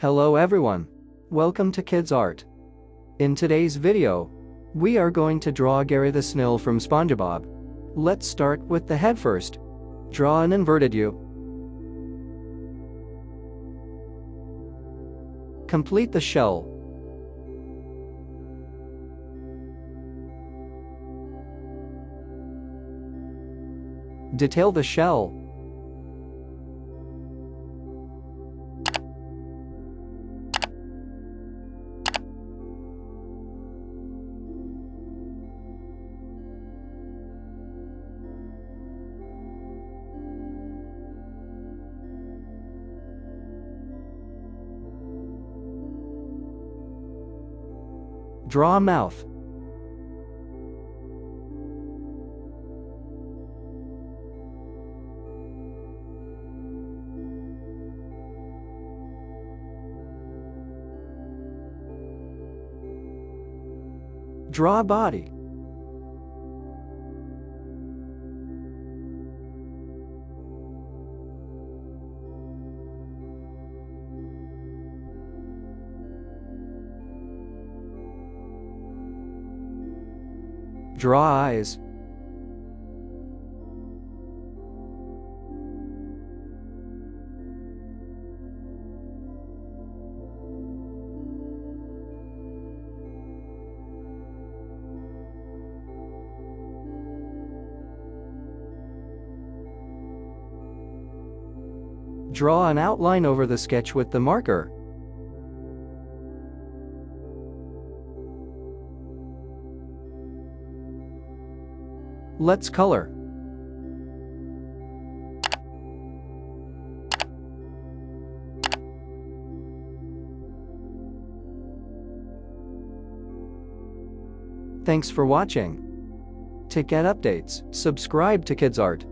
Hello everyone. Welcome to Kidz Art. In today's video, we are going to draw Gary the Snail from Spongebob. Let's start with the head first. Draw an inverted U. Complete the shell. Detail the shell. Draw a mouth. Draw a body. Draw eyes. Draw an outline over the sketch with the marker. Let's color. Thanks for watching. To get updates, subscribe to Kidz Art.